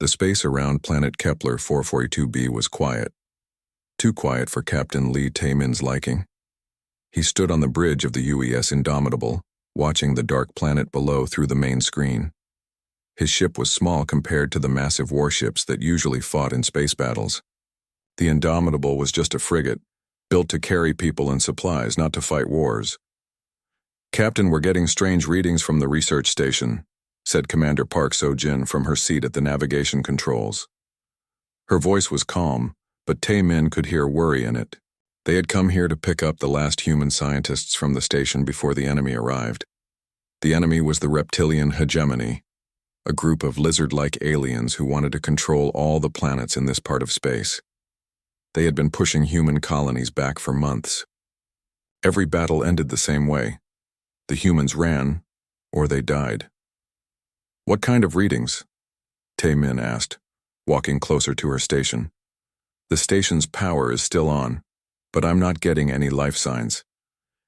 The space around planet Kepler 442b was quiet. Too quiet for Captain Lee Tae-min's liking. He stood on the bridge of the UES Indomitable, watching the dark planet below through the main screen. His ship was small compared to the massive warships that usually fought in space battles. The Indomitable was just a frigate, built to carry people and supplies, not to fight wars. "Captain, we're getting strange readings from the research station," said Commander Park So-jin from her seat at the navigation controls. Her voice was calm, but Tae-min could hear worry in it. They had come here to pick up the last human scientists from the station before the enemy arrived. The enemy was the reptilian hegemony, a group of lizard-like aliens who wanted to control all the planets in this part of space. They had been pushing human colonies back for months. Every battle ended the same way. The humans ran, or they died. "What kind of readings?" Tae-min asked, walking closer to her station. "The station's power is still on, but I'm not getting any life signs.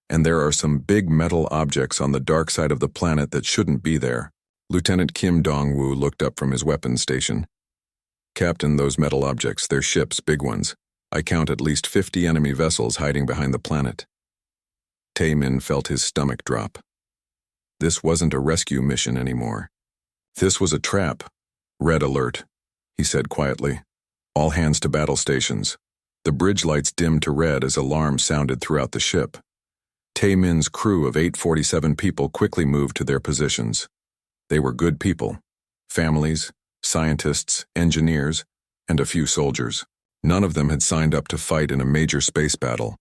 And there are some big metal objects on the dark side of the planet that shouldn't be there." Lieutenant Kim Dong-woo looked up from his weapons station. "Captain, those metal objects, they're ships, big ones. I count at least 50 enemy vessels hiding behind the planet." Tae-min felt his stomach drop. This wasn't a rescue mission anymore. This was a trap. "Red alert," he said quietly. "All hands to battle stations." The bridge lights dimmed to red as alarms sounded throughout the ship. Tae-min's crew of 847 people quickly moved to their positions. They were good people. Families, scientists, engineers, and a few soldiers. None of them had signed up to fight in a major space battle.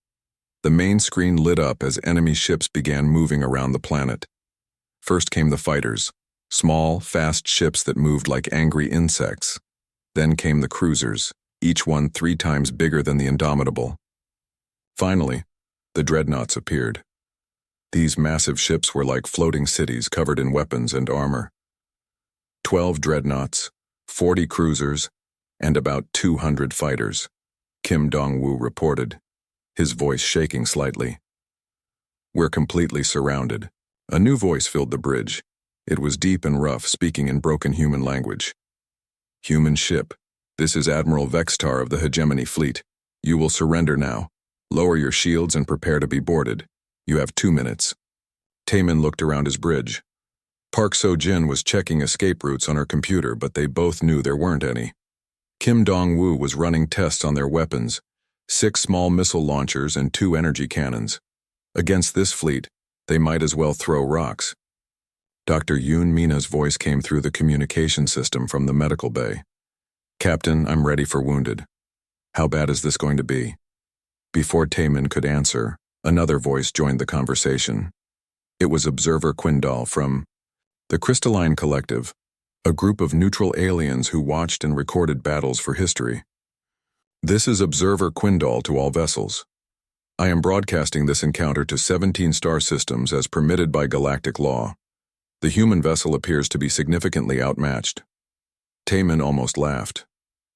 The main screen lit up as enemy ships began moving around the planet. First came the fighters, small, fast ships that moved like angry insects. Then came the cruisers, each one 3 times bigger than the Indomitable. Finally, the dreadnoughts appeared. These massive ships were like floating cities covered in weapons and armor. 12 dreadnoughts, 40 cruisers, and about 200 fighters, Kim Dong-woo reported, his voice shaking slightly. "We're completely surrounded." A new voice filled the bridge. It was deep and rough, speaking in broken human language. "Human ship, this is Admiral Vextar of the Hegemony Fleet. You will surrender now. Lower your shields and prepare to be boarded. You have 2 minutes." Tae-min looked around his bridge. Park So-jin was checking escape routes on her computer, but they both knew there weren't any. Kim Dong-woo was running tests on their weapons, 6 small missile launchers and 2 energy cannons. Against this fleet, they might as well throw rocks. Dr. Yoon Mina's voice came through the communication system from the medical bay. "Captain, I'm ready for wounded. How bad is this going to be?" Before Tae-min could answer, another voice joined the conversation. It was Observer Quindal from the Crystalline Collective, a group of neutral aliens who watched and recorded battles for history. "This is Observer Quindal to all vessels. I am broadcasting this encounter to 17 star systems as permitted by galactic law. The human vessel appears to be significantly outmatched." Tae-min almost laughed.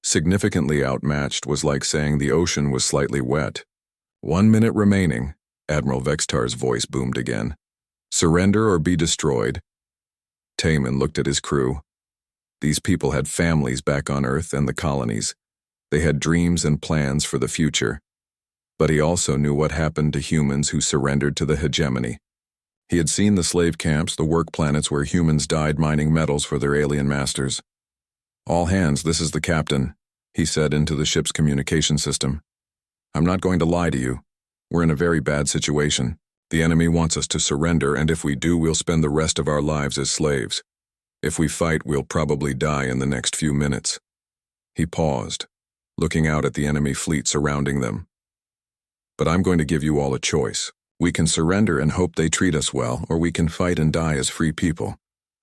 Significantly outmatched was like saying the ocean was slightly wet. 1 minute remaining," Admiral Vextar's voice boomed again. "Surrender or be destroyed." Tae-min looked at his crew. These people had families back on Earth and the colonies. They had dreams and plans for the future. But he also knew what happened to humans who surrendered to the hegemony. He had seen the slave camps, the work planets where humans died mining metals for their alien masters. "All hands, this is the captain," he said into the ship's communication system. "I'm not going to lie to you. We're in a very bad situation. The enemy wants us to surrender, and if we do, we'll spend the rest of our lives as slaves. If we fight, we'll probably die in the next few minutes." He paused, looking out at the enemy fleet surrounding them. "But I'm going to give you all a choice. We can surrender and hope they treat us well, or we can fight and die as free people.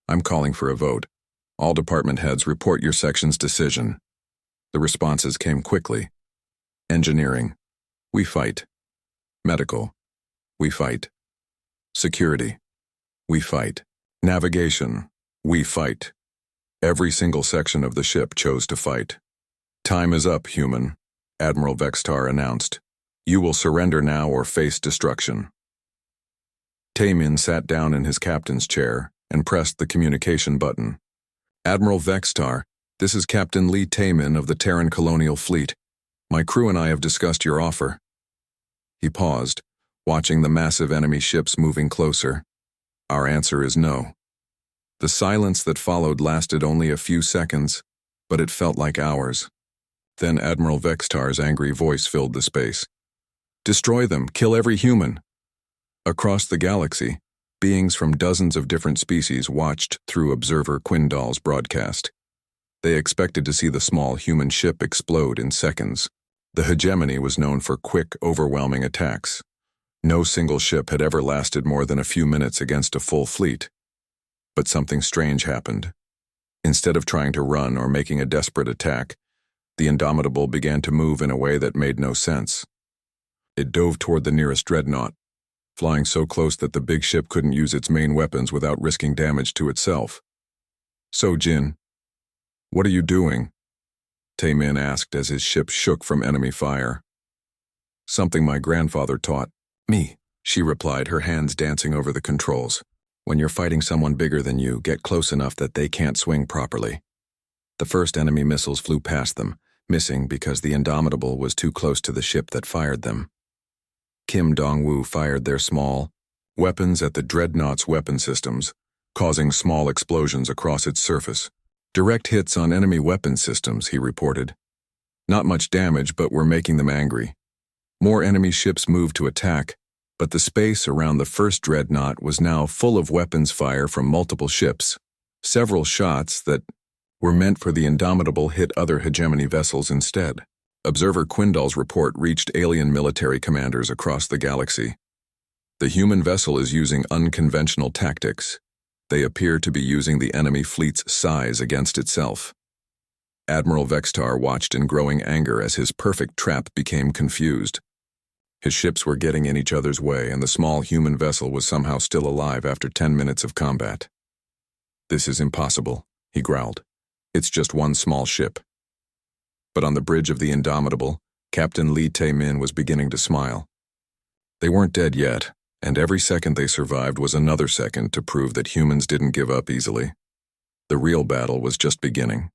I'm calling for a vote. All department heads report your section's decision." The responses came quickly. Engineering, "We fight." Medical, "We fight." Security, "We fight." Navigation, "We fight." Every single section of the ship chose to fight. "Time is up, human," Admiral Vextar announced. "You will surrender now or face destruction." Tae-min sat down in his captain's chair and pressed the communication button. "Admiral Vextar, This is Captain Lee Taemin of the Terran Colonial Fleet. My crew and I have discussed your offer. He paused, watching the massive enemy ships moving closer. Our answer is no. The silence that followed lasted only a few seconds, but it felt like hours. Then Admiral Vextar's angry voice filled the space. Destroy them, kill every human. Across the galaxy, beings from dozens of different species watched through Observer Quindal's broadcast. They expected to see the small human ship explode in seconds. The hegemony was known for quick, overwhelming attacks. No single ship had ever lasted more than a few minutes against a full fleet. But something strange happened. Instead of trying to run or making a desperate attack, the Indomitable began to move in a way that made no sense. It dove toward the nearest dreadnought, flying so close that the big ship couldn't use its main weapons without risking damage to itself. "So, Jin, what are you doing?" Taemin asked as his ship shook from enemy fire. "Something my grandfather taught me," she replied, her hands dancing over the controls. "When you're fighting someone bigger than you, get close enough that they can't swing properly." The first enemy missiles flew past them, missing because the Indomitable was too close to the ship that fired them. Kim Dong-woo fired their small weapons at the dreadnought's weapon systems, causing small explosions across its surface. "Direct hits on enemy weapon systems," he reported. "Not much damage, but we're making them angry." More enemy ships moved to attack, but the space around the first dreadnought was now full of weapons fire from multiple ships. Several shots that were meant for the Indomitable hit other hegemony vessels instead. Observer Quindal's report reached alien military commanders across the galaxy. The human vessel is using unconventional tactics. They appear to be using the enemy fleet's size against itself. Admiral Vextar watched in growing anger as his perfect trap became confused. His ships were getting in each other's way, and the small human vessel was somehow still alive after 10 minutes of combat. "This is impossible," he growled. "It's just one small ship." But on the bridge of the Indomitable, Captain Lee Taemin was beginning to smile. They weren't dead yet, and every second they survived was another second to prove that humans didn't give up easily. The real battle was just beginning.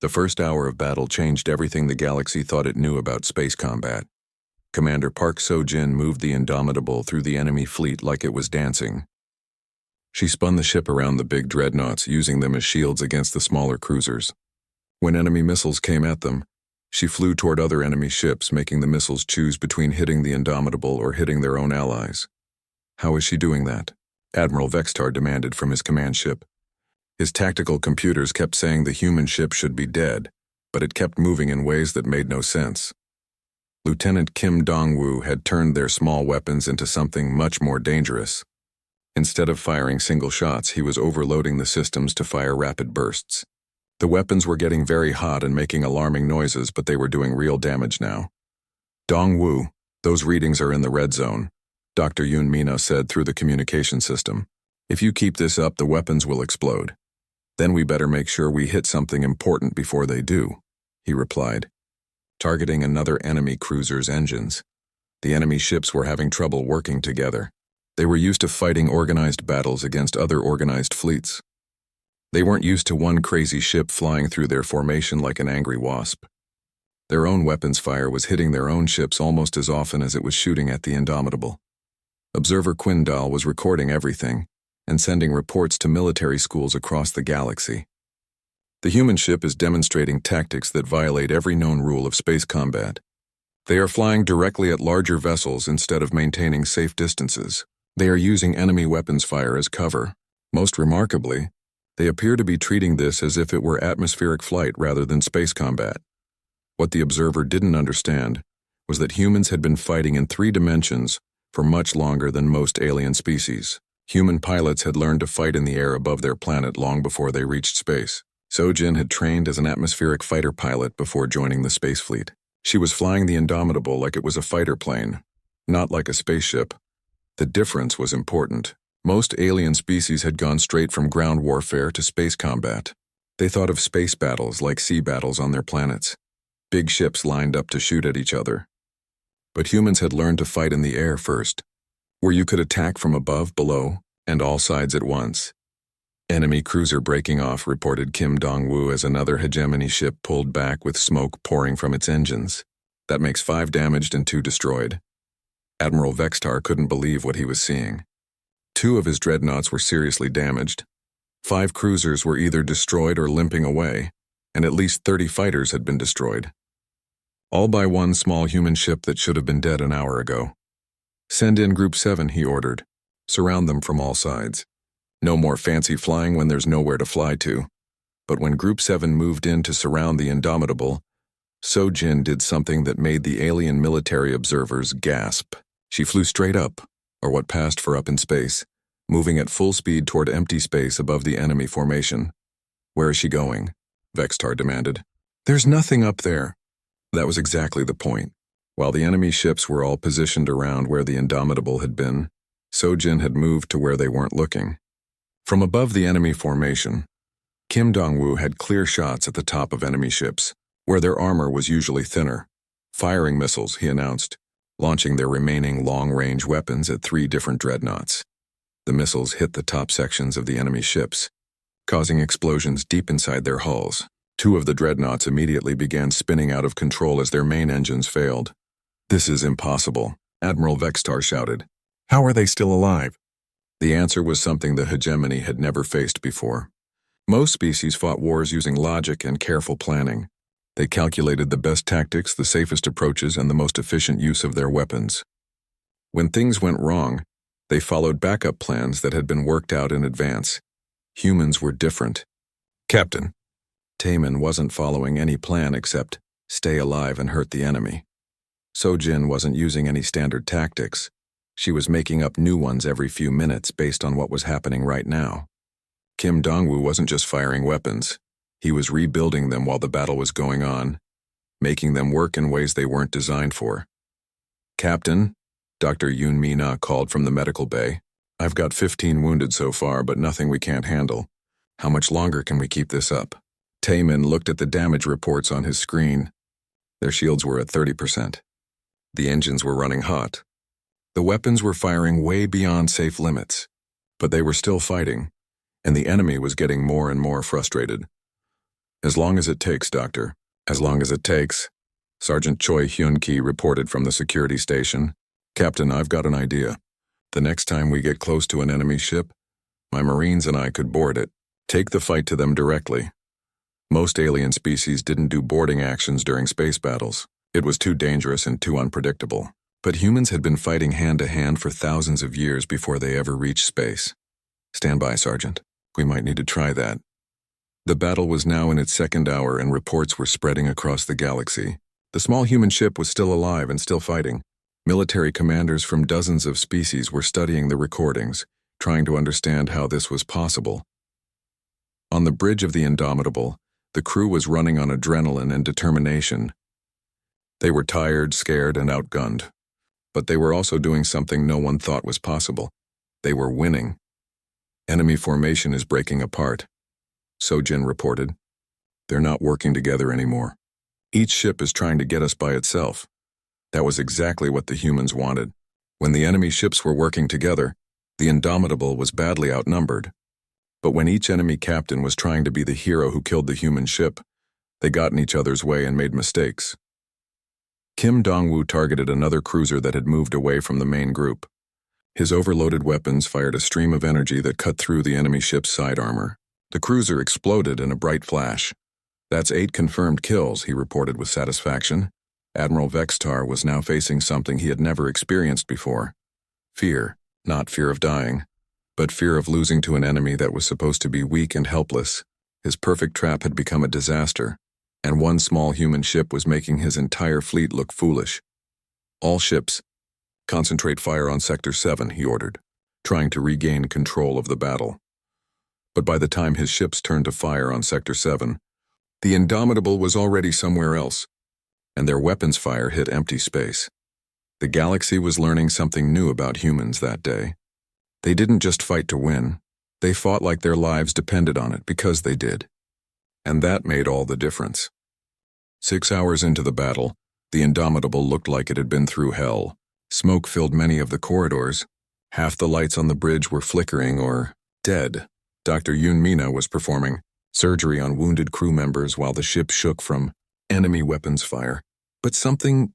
The first hour of battle changed everything the galaxy thought it knew about space combat. Commander Park So-jin moved the Indomitable through the enemy fleet like it was dancing. She spun the ship around the big dreadnoughts, using them as shields against the smaller cruisers. When enemy missiles came at them, she flew toward other enemy ships, making the missiles choose between hitting the Indomitable or hitting their own allies. "How is she doing that?" Admiral Vextar demanded from his command ship. His tactical computers kept saying the human ship should be dead, but it kept moving in ways that made no sense. Lieutenant Kim Dong-woo had turned their small weapons into something much more dangerous. Instead of firing single shots, he was overloading the systems to fire rapid bursts. The weapons were getting very hot and making alarming noises, but they were doing real damage now. "Dong-woo, those readings are in the red zone," Dr. Yoon Mina said through the communication system. "If you keep this up, the weapons will explode. Then we better make sure we hit something important before they do," he replied, targeting another enemy cruiser's engines. The enemy ships were having trouble working together. They were used to fighting organized battles against other organized fleets. They weren't used to one crazy ship flying through their formation like an angry wasp. Their own weapons fire was hitting their own ships almost as often as it was shooting at the Indomitable. Observer Quindal was recording everything and sending reports to military schools across the galaxy. "The human ship is demonstrating tactics that violate every known rule of space combat. They are flying directly at larger vessels instead of maintaining safe distances. They are using enemy weapons fire as cover. Most remarkably, they appear to be treating this as if it were atmospheric flight rather than space combat." What the observer didn't understand was that humans had been fighting in 3 dimensions for much longer than most alien species. Human pilots had learned to fight in the air above their planet long before they reached space. So-jin had trained as an atmospheric fighter pilot before joining the space fleet. She was flying the Indomitable like it was a fighter plane, not like a spaceship. The difference was important. Most alien species had gone straight from ground warfare to space combat. They thought of space battles like sea battles on their planets. Big ships lined up to shoot at each other. But humans had learned to fight in the air first, where you could attack from above, below, and all sides at once. Enemy cruiser breaking off, reported Kim Dong-woo as another hegemony ship pulled back with smoke pouring from its engines. That makes 5 damaged and 2 destroyed. Admiral Vextar couldn't believe what he was seeing. 2 of his dreadnoughts were seriously damaged. 5 cruisers were either destroyed or limping away, and at least 30 fighters had been destroyed. All by one small human ship that should have been dead an hour ago. "Send in Group 7, he ordered. "Surround them from all sides. No more fancy flying when there's nowhere to fly to." But when Group 7 moved in to surround the Indomitable, So-Jin did something that made the alien military observers gasp. She flew straight up, or what passed for up in space, moving at full speed toward empty space above the enemy formation. "Where is she going?" Vextar demanded. "There's nothing up there." That was exactly the point. While the enemy ships were all positioned around where the Indomitable had been, So-Jin had moved to where they weren't looking. From above the enemy formation, Kim Dong-woo had clear shots at the top of enemy ships, where their armor was usually thinner. "Firing missiles," he announced, launching their remaining long-range weapons at 3 different dreadnoughts. The missiles hit the top sections of the enemy ships, causing explosions deep inside their hulls. 2 of the dreadnoughts immediately began spinning out of control as their main engines failed. "This is impossible," Admiral Vextar shouted. "How are they still alive?" The answer was something the hegemony had never faced before. Most species fought wars using logic and careful planning. They calculated the best tactics, the safest approaches, and the most efficient use of their weapons. When things went wrong, they followed backup plans that had been worked out in advance. Humans were different. "Captain." Taemin wasn't following any plan except stay alive and hurt the enemy. So-Jin wasn't using any standard tactics. She was making up new ones every few minutes based on what was happening right now. Kim Dong-woo wasn't just firing weapons. He was rebuilding them while the battle was going on, making them work in ways they weren't designed for. "Captain," Dr. Yoon Mi-na called from the medical bay. "I've got 15 wounded so far, but nothing we can't handle. How much longer can we keep this up?" Taemin looked at the damage reports on his screen. Their shields were at 30%. The engines were running hot. The weapons were firing way beyond safe limits, but they were still fighting, and the enemy was getting more and more frustrated. "As long as it takes, Doctor. As long as it takes," Sergeant Choi Hyun-ki reported from the security station. "Captain, I've got an idea. The next time we get close to an enemy ship, my Marines and I could board it. Take the fight to them directly." Most alien species didn't do boarding actions during space battles. It was too dangerous and too unpredictable. But humans had been fighting hand-to-hand for thousands of years before they ever reached space. "Stand by, Sergeant. We might need to try that." The battle was now in its second hour and reports were spreading across the galaxy. The small human ship was still alive and still fighting. Military commanders from dozens of species were studying the recordings, trying to understand how this was possible. On the bridge of the Indomitable, the crew was running on adrenaline and determination. They were tired, scared, and outgunned. But they were also doing something no one thought was possible. They were winning. "Enemy formation is breaking apart," So-Jin reported. "They're not working together anymore. Each ship is trying to get us by itself." That was exactly what the humans wanted. When the enemy ships were working together, the Indomitable was badly outnumbered. But when each enemy captain was trying to be the hero who killed the human ship, they got in each other's way and made mistakes. Kim Dong-woo targeted another cruiser that had moved away from the main group. His overloaded weapons fired a stream of energy that cut through the enemy ship's side armor. The cruiser exploded in a bright flash. "That's 8 confirmed kills," he reported with satisfaction. Admiral Vextar was now facing something he had never experienced before. Fear, not fear of dying, but fear of losing to an enemy that was supposed to be weak and helpless. His perfect trap had become a disaster, and one small human ship was making his entire fleet look foolish. "All ships, concentrate fire on Sector 7, he ordered, trying to regain control of the battle. But by the time his ships turned to fire on Sector 7, the Indomitable was already somewhere else, and their weapons fire hit empty space. The galaxy was learning something new about humans that day. They didn't just fight to win. They fought like their lives depended on it because they did. And that made all the difference. 6 hours into the battle, the Indomitable looked like it had been through hell. Smoke filled many of the corridors. Half the lights on the bridge were flickering or dead. Dr. Yoon Mina was performing surgery on wounded crew members while the ship shook from enemy weapons fire. But something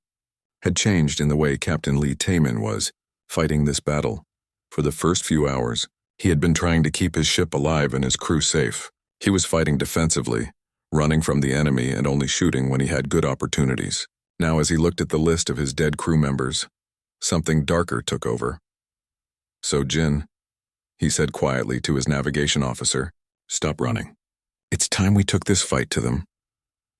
had changed in the way Captain Lee Taemin was fighting this battle. For the first few hours, he had been trying to keep his ship alive and his crew safe. He was fighting defensively, running from the enemy and only shooting when he had good opportunities. Now, as he looked at the list of his dead crew members, something darker took over. "So, Jin," he said quietly to his navigation officer, "stop running. It's time we took this fight to them."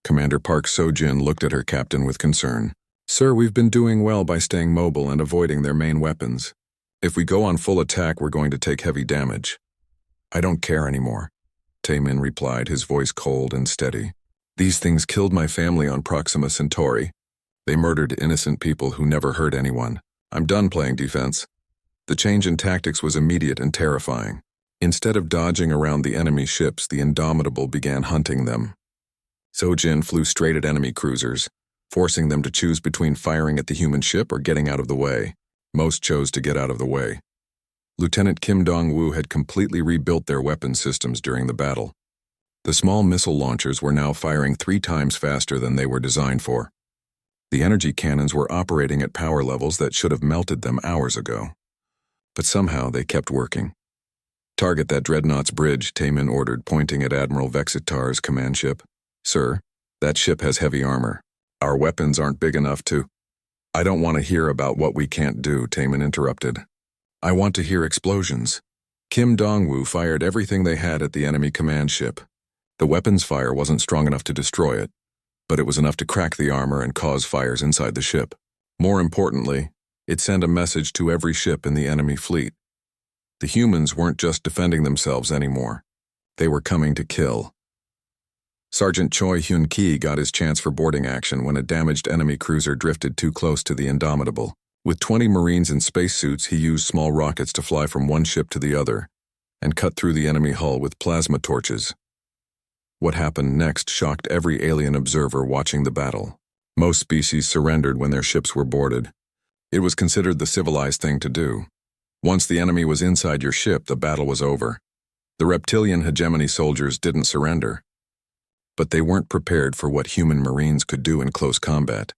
Commander Park So-jin looked at her captain with concern. "Sir, we've been doing well by staying mobile and avoiding their main weapons. If we go on full attack, we're going to take heavy damage." "I don't care anymore," Taemin replied, his voice cold and steady. "These things killed my family on Proxima Centauri. They murdered innocent people who never hurt anyone. I'm done playing defense." The change in tactics was immediate and terrifying. Instead of dodging around the enemy ships, the Indomitable began hunting them. So-jin flew straight at enemy cruisers, forcing them to choose between firing at the human ship or getting out of the way. Most chose to get out of the way. Lieutenant Kim Dong-woo had completely rebuilt their weapon systems during the battle. The small missile launchers were now firing 3 times faster than they were designed for. The energy cannons were operating at power levels that should have melted them hours ago. But somehow they kept working. "Target that Dreadnought's bridge," Taemin ordered, pointing at Admiral Vexitar's command ship. "Sir, that ship has heavy armor. Our weapons aren't big enough to—" "I don't want to hear about what we can't do," Taemin interrupted. "I want to hear explosions." Kim Dong-woo fired everything they had at the enemy command ship. The weapons fire wasn't strong enough to destroy it, but it was enough to crack the armor and cause fires inside the ship. More importantly, it sent a message to every ship in the enemy fleet. The humans weren't just defending themselves anymore. They were coming to kill. Sergeant Choi Hyun-ki got his chance for boarding action when a damaged enemy cruiser drifted too close to the Indomitable. With 20 Marines in spacesuits, he used small rockets to fly from one ship to the other and cut through the enemy hull with plasma torches. What happened next shocked every alien observer watching the battle. Most species surrendered when their ships were boarded. It was considered the civilized thing to do. Once the enemy was inside your ship, the battle was over. The reptilian hegemony soldiers didn't surrender. But they weren't prepared for what human Marines could do in close combat.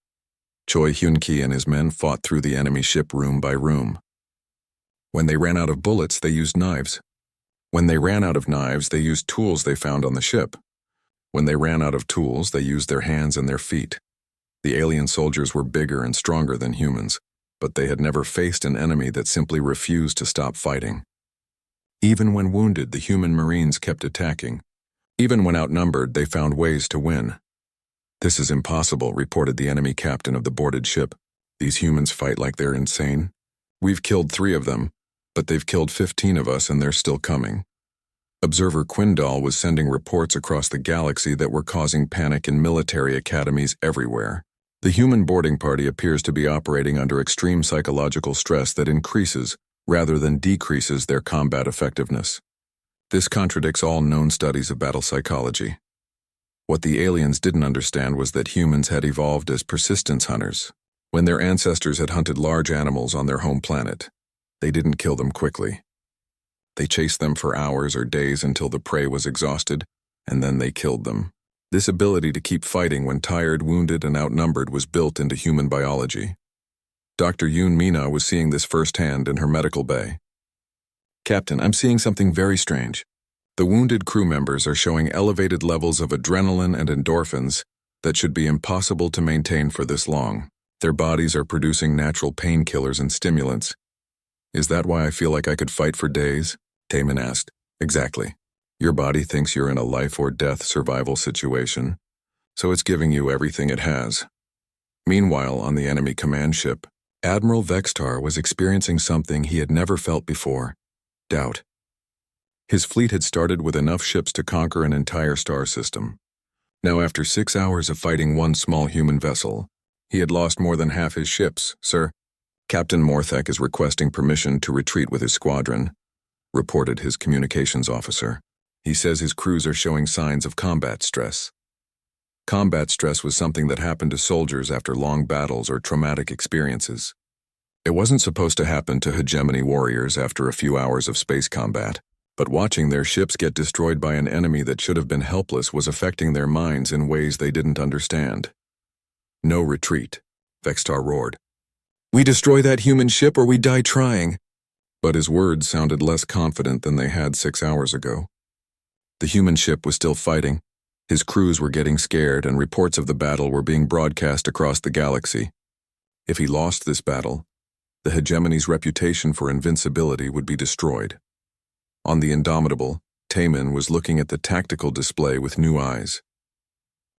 Choi Hyun-ki and his men fought through the enemy ship room by room. When they ran out of bullets, they used knives. When they ran out of knives, they used tools they found on the ship. When they ran out of tools, they used their hands and their feet. The alien soldiers were bigger and stronger than humans, but they had never faced an enemy that simply refused to stop fighting. Even when wounded, the human Marines kept attacking. Even when outnumbered, they found ways to win. "This is impossible," reported the enemy captain of the boarded ship. "These humans fight like they're insane. We've killed 3 of them, but they've killed 15 of us and they're still coming." Observer Quindal was sending reports across the galaxy that were causing panic in military academies everywhere. The human boarding party appears to be operating under extreme psychological stress that increases rather than decreases their combat effectiveness. This contradicts all known studies of battle psychology. What the aliens didn't understand was that humans had evolved as persistence hunters. When their ancestors had hunted large animals on their home planet, they didn't kill them quickly. They chased them for hours or days until the prey was exhausted, and then they killed them. This ability to keep fighting when tired, wounded, and outnumbered was built into human biology. Dr. Yoon Mina was seeing this firsthand in her medical bay. "Captain, I'm seeing something very strange. The wounded crew members are showing elevated levels of adrenaline and endorphins that should be impossible to maintain for this long. Their bodies are producing natural painkillers and stimulants. Is that why I feel like I could fight for days?" Taemin asked. "Exactly. Your body thinks you're in a life-or-death survival situation, so it's giving you everything it has." Meanwhile, on the enemy command ship, Admiral Vexitar was experiencing something he had never felt before: doubt. His fleet had started with enough ships to conquer an entire star system. Now, after 6 hours of fighting one small human vessel, he had lost more than half his ships. "Sir, Captain Morthek is requesting permission to retreat with his squadron," reported his communications officer. "He says his crews are showing signs of combat stress." Combat stress was something that happened to soldiers after long battles or traumatic experiences. It wasn't supposed to happen to hegemony warriors after a few hours of space combat. But watching their ships get destroyed by an enemy that should have been helpless was affecting their minds in ways they didn't understand. "No retreat," Vextar roared. "We destroy that human ship or we die trying." But his words sounded less confident than they had 6 hours ago. The human ship was still fighting. His crews were getting scared, and reports of the battle were being broadcast across the galaxy. If he lost this battle, the hegemony's reputation for invincibility would be destroyed. On the Indomitable, Taemin was looking at the tactical display with new eyes.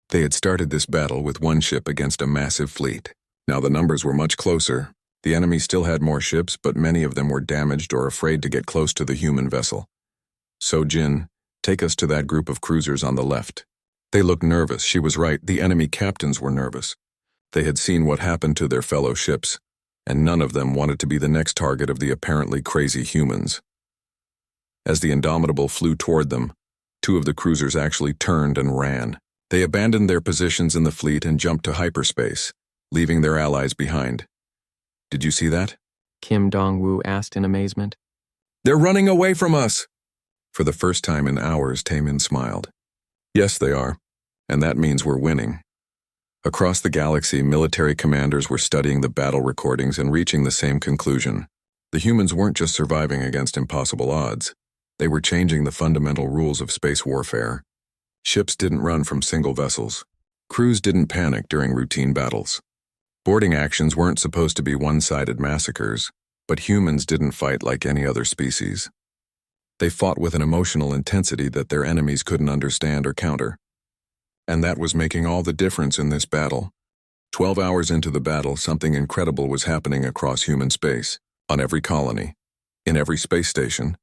They had started this battle with one ship against a massive fleet. Now the numbers were much closer. The enemy still had more ships, but many of them were damaged or afraid to get close to the human vessel. "So Jin, take us to that group of cruisers on the left." They looked nervous. She was right. The enemy captains were nervous. They had seen what happened to their fellow ships, and none of them wanted to be the next target of the apparently crazy humans. As the Indomitable flew toward them, 2 of the cruisers actually turned and ran. They abandoned their positions in the fleet and jumped to hyperspace, leaving their allies behind. "Did you see that?" Kim Dong-woo asked in amazement. "They're running away from us!" For the first time in hours, Taemin smiled. "Yes, they are, and that means we're winning." Across the galaxy, military commanders were studying the battle recordings and reaching the same conclusion. The humans weren't just surviving against impossible odds. They were changing the fundamental rules of space warfare. Ships didn't run from single vessels. Crews didn't panic during routine battles. Boarding actions weren't supposed to be one-sided massacres, but humans didn't fight like any other species. They fought with an emotional intensity that their enemies couldn't understand or counter. And that was making all the difference in this battle. 12 hours into the battle, something incredible was happening across human space, on every colony, in every space station.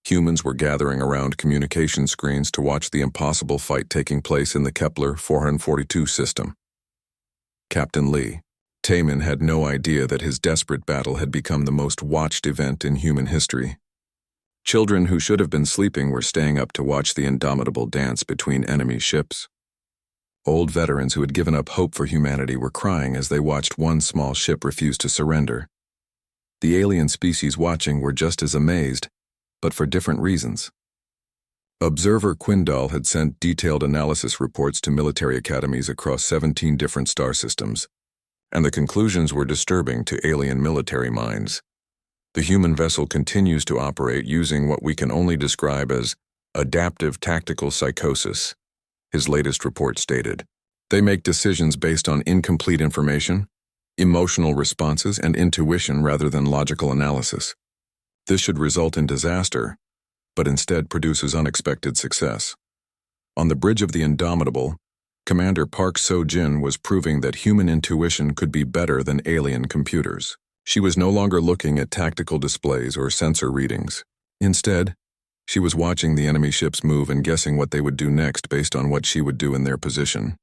Humans were gathering around communication screens to watch the impossible fight taking place in the Kepler 442 system. Captain Lee. Taemin had no idea that his desperate battle had become the most watched event in human history. Children who should have been sleeping were staying up to watch the indomitable dance between enemy ships. Old veterans who had given up hope for humanity were crying as they watched one small ship refuse to surrender. The alien species watching were just as amazed, but for different reasons. Observer Quindal had sent detailed analysis reports to military academies across 17 different star systems, and the conclusions were disturbing to alien military minds. The human vessel continues to operate using what we can only describe as adaptive tactical psychosis, his latest report stated. They make decisions based on incomplete information, emotional responses, and intuition rather than logical analysis. This should result in disaster, but instead produces unexpected success. On the bridge of the Indomitable, Commander Park So-jin was proving that human intuition could be better than alien computers. She was no longer looking at tactical displays or sensor readings. Instead, she was watching the enemy ships move and guessing what they would do next based on what she would do in their position.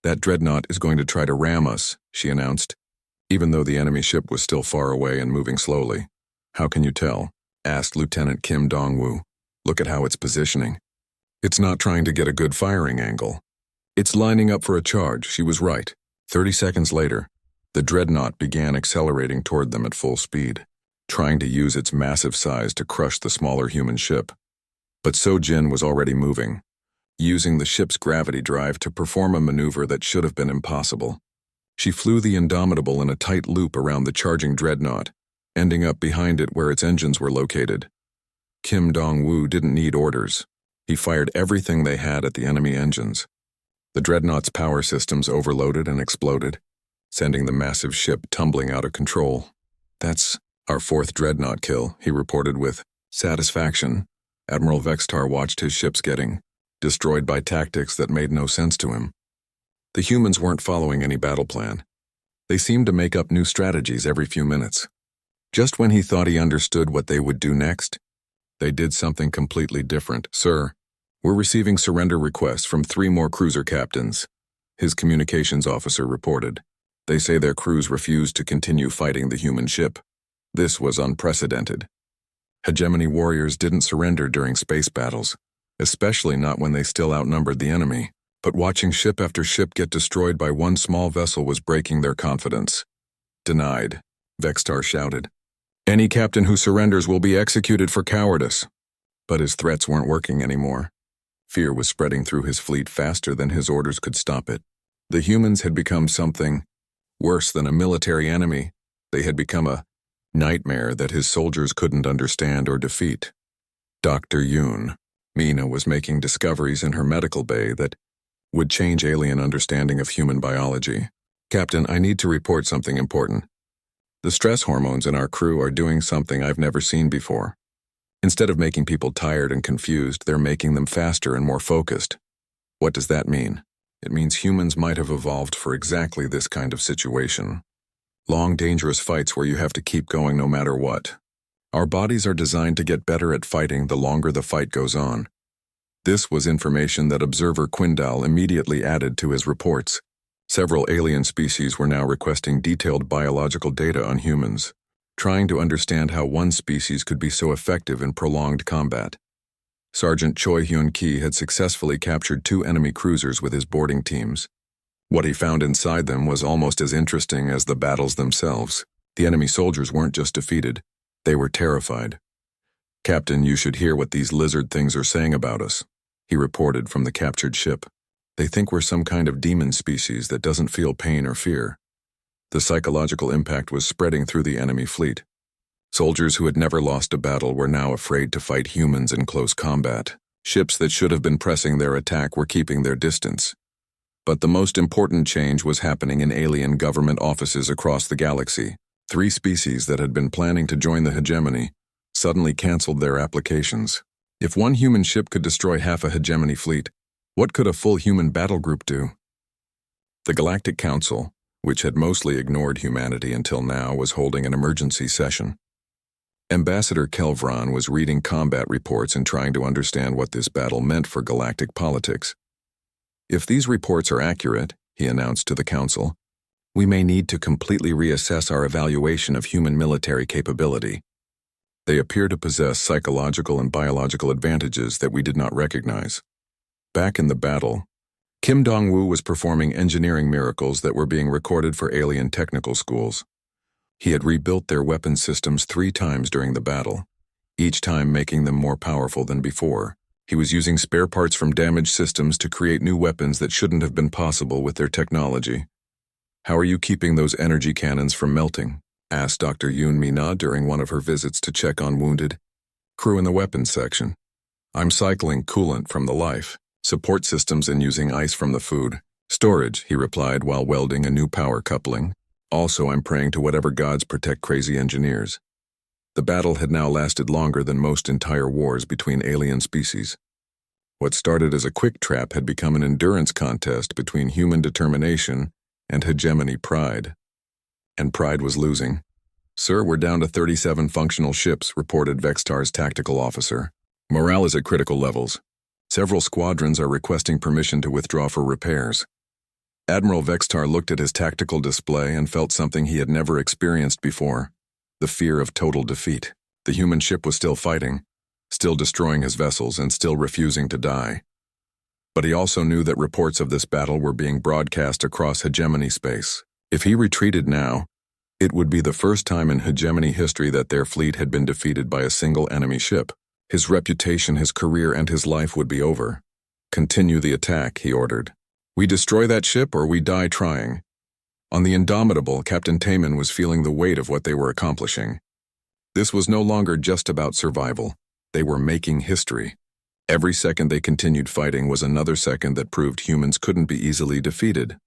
"That dreadnought is going to try to ram us," she announced, even though the enemy ship was still far away and moving slowly. "How can you tell?" asked Lieutenant Kim Dong-woo. "Look at how it's positioning. It's not trying to get a good firing angle. It's lining up for a charge." She was right. 30 seconds later, the dreadnought began accelerating toward them at full speed, trying to use its massive size to crush the smaller human ship. But So-jin was already moving, using the ship's gravity drive to perform a maneuver that should have been impossible. She flew the Indomitable in a tight loop around the charging dreadnought, ending up behind it where its engines were located. Kim Dong-woo didn't need orders. He fired everything they had at the enemy engines. The dreadnought's power systems overloaded and exploded, sending the massive ship tumbling out of control. "That's our 4th dreadnought kill," he reported with satisfaction. Admiral Vextar watched his ships getting destroyed by tactics that made no sense to him. The humans weren't following any battle plan. They seemed to make up new strategies every few minutes. Just when he thought he understood what they would do next, they did something completely different. "Sir, we're receiving surrender requests from 3 more cruiser captains," his communications officer reported. "They say their crews refused to continue fighting the human ship." This was unprecedented. Hegemony warriors didn't surrender during space battles, especially not when they still outnumbered the enemy. But watching ship after ship get destroyed by one small vessel was breaking their confidence. "Denied," Vextar shouted. "Any captain who surrenders will be executed for cowardice." But his threats weren't working anymore. Fear was spreading through his fleet faster than his orders could stop it. The humans had become something worse than a military enemy. They had become a nightmare that his soldiers couldn't understand or defeat. Dr. Yoon, Mina, was making discoveries in her medical bay that would change alien understanding of human biology. Captain, I need to report something important. The stress hormones in our crew are doing something I've never seen before. Instead of making people tired and confused, they're making them faster and more focused. What does that mean? It means humans might have evolved for exactly this kind of situation. Long, dangerous fights where you have to keep going no matter what. Our bodies are designed to get better at fighting the longer the fight goes on. This was information that observer Quindal immediately added to his reports. Several alien species were now requesting detailed biological data on humans, trying to understand how one species could be so effective in prolonged combat. Sergeant Choi Hyun-ki had successfully captured 2 enemy cruisers with his boarding teams. What he found inside them was almost as interesting as the battles themselves. The enemy soldiers weren't just defeated, they were terrified. Captain, you should hear what these lizard things are saying about us, he reported from the captured ship. They think we're some kind of demon species that doesn't feel pain or fear. The psychological impact was spreading through the enemy fleet. Soldiers who had never lost a battle were now afraid to fight humans in close combat. Ships that should have been pressing their attack were keeping their distance. But the most important change was happening in alien government offices across the galaxy. 3 species that had been planning to join the hegemony suddenly canceled their applications. If one human ship could destroy half a hegemony fleet, what could a full human battle group do? The Galactic Council, which had mostly ignored humanity until now, was holding an emergency session. Ambassador Kelvron was reading combat reports and trying to understand what this battle meant for galactic politics. If these reports are accurate, he announced to the Council, we may need to completely reassess our evaluation of human military capability. They appear to possess psychological and biological advantages that we did not recognize. Back in the battle, Kim Dong-woo was performing engineering miracles that were being recorded for alien technical schools. He had rebuilt their weapon systems 3 times during the battle, each time making them more powerful than before. He was using spare parts from damaged systems to create new weapons that shouldn't have been possible with their technology. How are you keeping those energy cannons from melting? Asked Dr. Yoon Mina during one of her visits to check on wounded crew in the weapons section. I'm cycling coolant from the life support systems and using ice from the food storage, he replied while welding a new power coupling. Also, I'm praying to whatever gods protect crazy engineers. The battle had now lasted longer than most entire wars between alien species. What started as a quick trap had become an endurance contest between human determination and hegemony pride. And pride was losing. Sir, we're down to 37 functional ships, reported Vextar's tactical officer. Morale is at critical levels. Several squadrons are requesting permission to withdraw for repairs. Admiral Vextar looked at his tactical display and felt something he had never experienced before. The fear of total defeat. The human ship was still fighting, still destroying his vessels and still refusing to die. But he also knew that reports of this battle were being broadcast across hegemony space. If he retreated now, it would be the first time in hegemony history that their fleet had been defeated by a single enemy ship. His reputation, his career, and his life would be over. Continue the attack, he ordered. We destroy that ship or we die trying. On the Indomitable, Captain Taman was feeling the weight of what they were accomplishing. This was no longer just about survival. They were making history. Every second they continued fighting was another second that proved humans couldn't be easily defeated.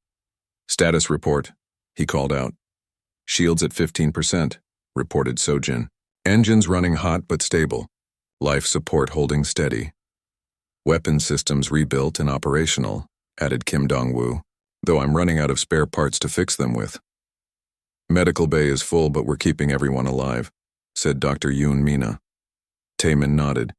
Status report, he called out. Shields at 15%, reported Sojin. Engines running hot but stable. Life support holding steady. Weapon systems rebuilt and operational, added Kim Dong-woo, though I'm running out of spare parts to fix them with. Medical bay is full, but we're keeping everyone alive, said Dr. Yoon Mina. Taman nodded.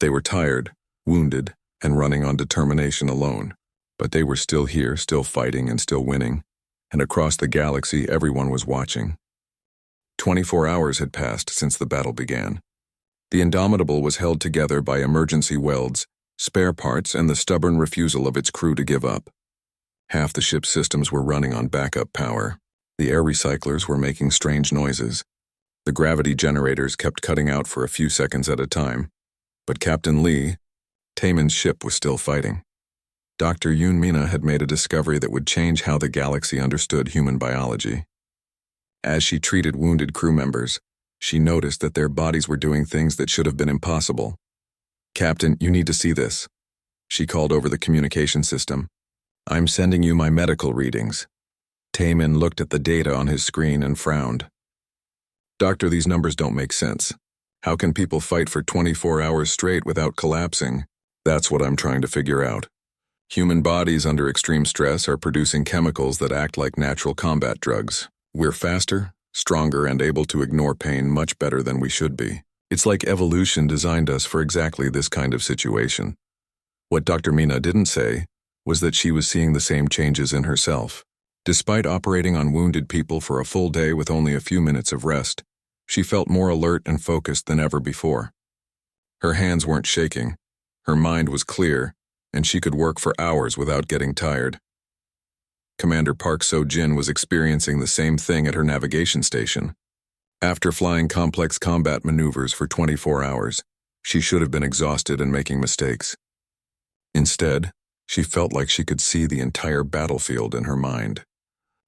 They were tired, wounded, and running on determination alone, but they were still here, still fighting and still winning, and across the galaxy everyone was watching. 24 hours had passed since the battle began. The Indomitable was held together by emergency welds, spare parts, and the stubborn refusal of its crew to give up. Half the ship's systems were running on backup power. The air recyclers were making strange noises. The gravity generators kept cutting out for a few seconds at a time, But Captain Lee, Taemin's ship was still fighting. Dr. Yoon Mina had made a discovery that would change how the galaxy understood human biology. As she treated wounded crew members, she noticed that their bodies were doing things that should have been impossible. "Captain, you need to see this." She called over the communication system. "I'm sending you my medical readings." Taemin looked at the data on his screen and frowned. "Doctor, these numbers don't make sense. How can people fight for 24 hours straight without collapsing?" "That's what I'm trying to figure out. Human bodies under extreme stress are producing chemicals that act like natural combat drugs. We're faster, stronger, and able to ignore pain much better than we should be. It's like evolution designed us for exactly this kind of situation." What Dr. Mina didn't say was that she was seeing the same changes in herself. Despite operating on wounded people for a full day with only a few minutes of rest, she felt more alert and focused than ever before. Her hands weren't shaking, her mind was clear, and she could work for hours without getting tired. Commander Park So-jin was experiencing the same thing at her navigation station. After flying complex combat maneuvers for 24 hours, she should have been exhausted and making mistakes. Instead, she felt like she could see the entire battlefield in her mind.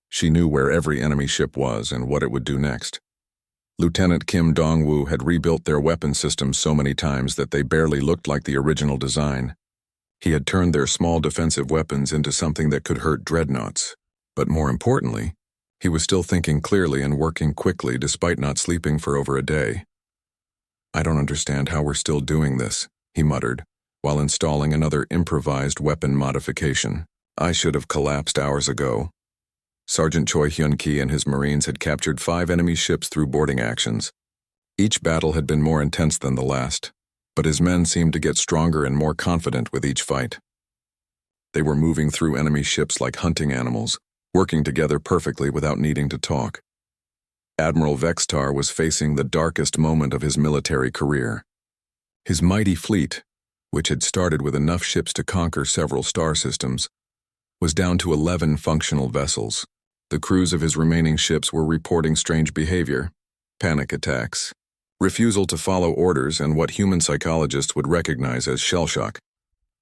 She knew where every enemy ship was and what it would do next. Lieutenant Kim Dong-woo had rebuilt their weapon systems so many times that they barely looked like the original design. He had turned their small defensive weapons into something that could hurt dreadnoughts. But more importantly, he was still thinking clearly and working quickly despite not sleeping for over a day. "I don't understand how we're still doing this," he muttered, while installing another improvised weapon modification. "I should have collapsed hours ago." Sergeant Choi Hyun-ki and his Marines had captured 5 enemy ships through boarding actions. Each battle had been more intense than the last, but his men seemed to get stronger and more confident with each fight. They were moving through enemy ships like hunting animals, working together perfectly without needing to talk. Admiral Vextar was facing the darkest moment of his military career. His mighty fleet, which had started with enough ships to conquer several star systems, was down to 11 functional vessels. The crews of his remaining ships were reporting strange behavior, panic attacks, refusal to follow orders, and what human psychologists would recognize as shell shock.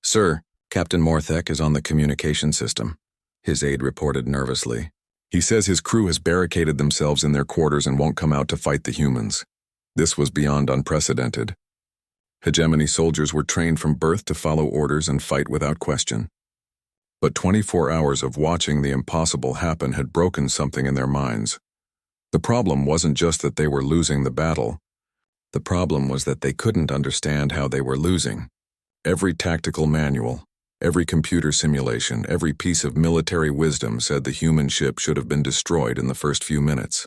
"Sir, Captain Morthek is on the communication system," his aide reported nervously. "He says his crew has barricaded themselves in their quarters and won't come out to fight the humans." This was beyond unprecedented. Hegemony soldiers were trained from birth to follow orders and fight without question. But 24 hours of watching the impossible happen had broken something in their minds. The problem wasn't just that they were losing the battle. The problem was that they couldn't understand how they were losing. Every tactical manual, every computer simulation, every piece of military wisdom said the human ship should have been destroyed in the first few minutes.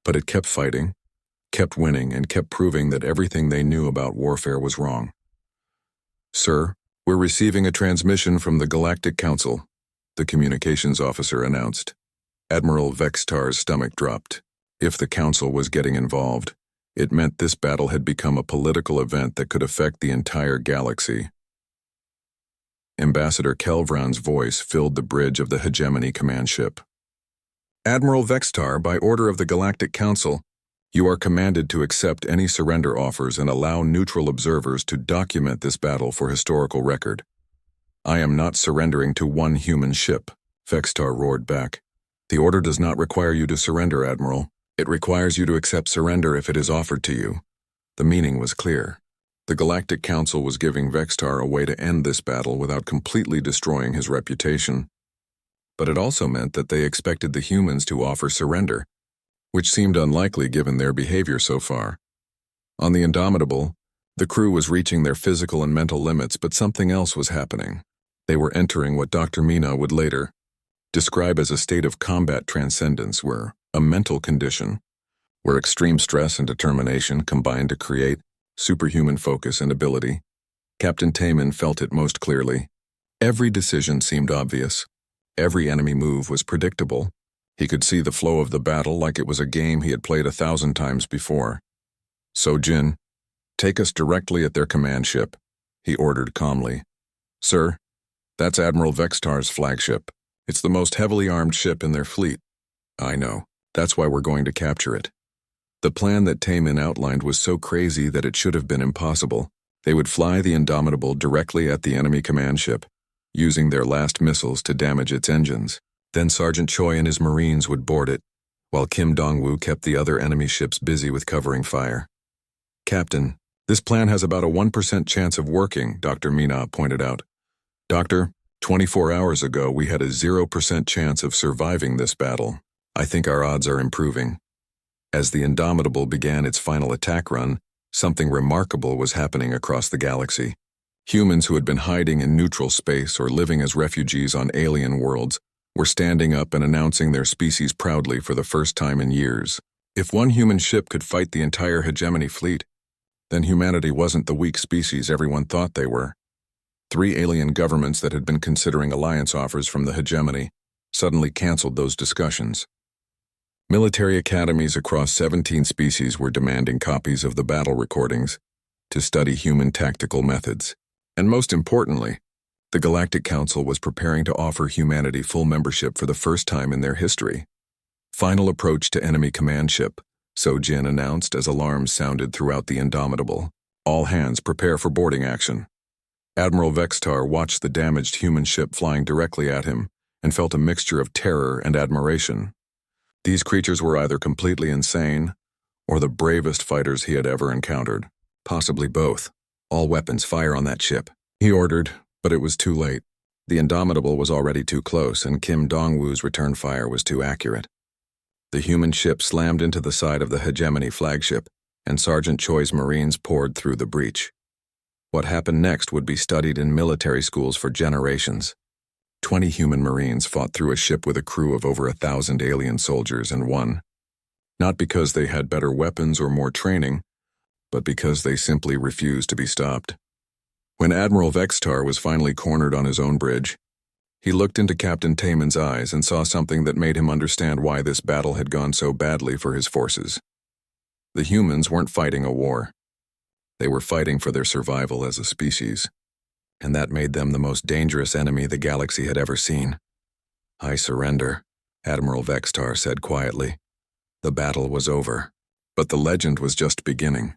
But it kept fighting, kept winning, and kept proving that everything they knew about warfare was wrong. "Sir, we're receiving a transmission from the Galactic Council," the communications officer announced. Admiral Vextar's stomach dropped. If the Council was getting involved, it meant this battle had become a political event that could affect the entire galaxy. Ambassador Kelvran's voice filled the bridge of the Hegemony command ship. "Admiral Vextar, by order of the Galactic Council, you are commanded to accept any surrender offers and allow neutral observers to document this battle for historical record." "I am not surrendering to one human ship," Vextar roared back. "The order does not require you to surrender, Admiral. It requires you to accept surrender if it is offered to you." The meaning was clear. The Galactic Council was giving Vextar a way to end this battle without completely destroying his reputation. But it also meant that they expected the humans to offer surrender, which seemed unlikely given their behavior so far. On the Indomitable, the crew was reaching their physical and mental limits, but something else was happening. They were entering what Dr. Mina would later describe as a state of combat transcendence, where a mental condition, where extreme stress and determination combined to create superhuman focus and ability. Captain Taemin felt it most clearly. Every decision seemed obvious. Every enemy move was predictable. He could see the flow of the battle like it was a game he had played 1,000 times before. "So-jin, take us directly at their command ship," he ordered calmly. "Sir, that's Admiral Vextar's flagship. It's the most heavily armed ship in their fleet." "I know. That's why we're going to capture it." The plan that Taemin outlined was so crazy that it should have been impossible. They would fly the Indomitable directly at the enemy command ship, using their last missiles to damage its engines. Then Sergeant Choi and his Marines would board it, while Kim Dong-woo kept the other enemy ships busy with covering fire. "Captain, this plan has about a 1% chance of working," Dr. Mina pointed out. "Doctor, 24 hours ago we had a 0% chance of surviving this battle. I think our odds are improving." As the Indomitable began its final attack run, something remarkable was happening across the galaxy. Humans who had been hiding in neutral space or living as refugees on alien worlds were standing up and announcing their species proudly for the first time in years. If one human ship could fight the entire hegemony fleet, then humanity wasn't the weak species everyone thought they were. 3 alien governments that had been considering alliance offers from the hegemony suddenly canceled those discussions. Military academies across 17 species were demanding copies of the battle recordings to study human tactical methods. And most importantly, the Galactic Council was preparing to offer humanity full membership for the first time in their history. "Final approach to enemy command ship," So Jin announced as alarms sounded throughout the Indomitable. "All hands prepare for boarding action." Admiral Vextar watched the damaged human ship flying directly at him and felt a mixture of terror and admiration. These creatures were either completely insane or the bravest fighters he had ever encountered. Possibly both. "All weapons fire on that ship," he ordered, but it was too late. The Indomitable was already too close, and Kim Dong-woo's return fire was too accurate. The human ship slammed into the side of the hegemony flagship, and Sergeant Choi's Marines poured through the breach. What happened next would be studied in military schools for generations. 20 human Marines fought through a ship with a crew of over 1,000 alien soldiers and won. Not because they had better weapons or more training, but because they simply refused to be stopped. When Admiral Vextar was finally cornered on his own bridge, he looked into Captain Taemin's eyes and saw something that made him understand why this battle had gone so badly for his forces. The humans weren't fighting a war. They were fighting for their survival as a species, and that made them the most dangerous enemy the galaxy had ever seen. "I surrender," Admiral Vextar said quietly. The battle was over, but the legend was just beginning.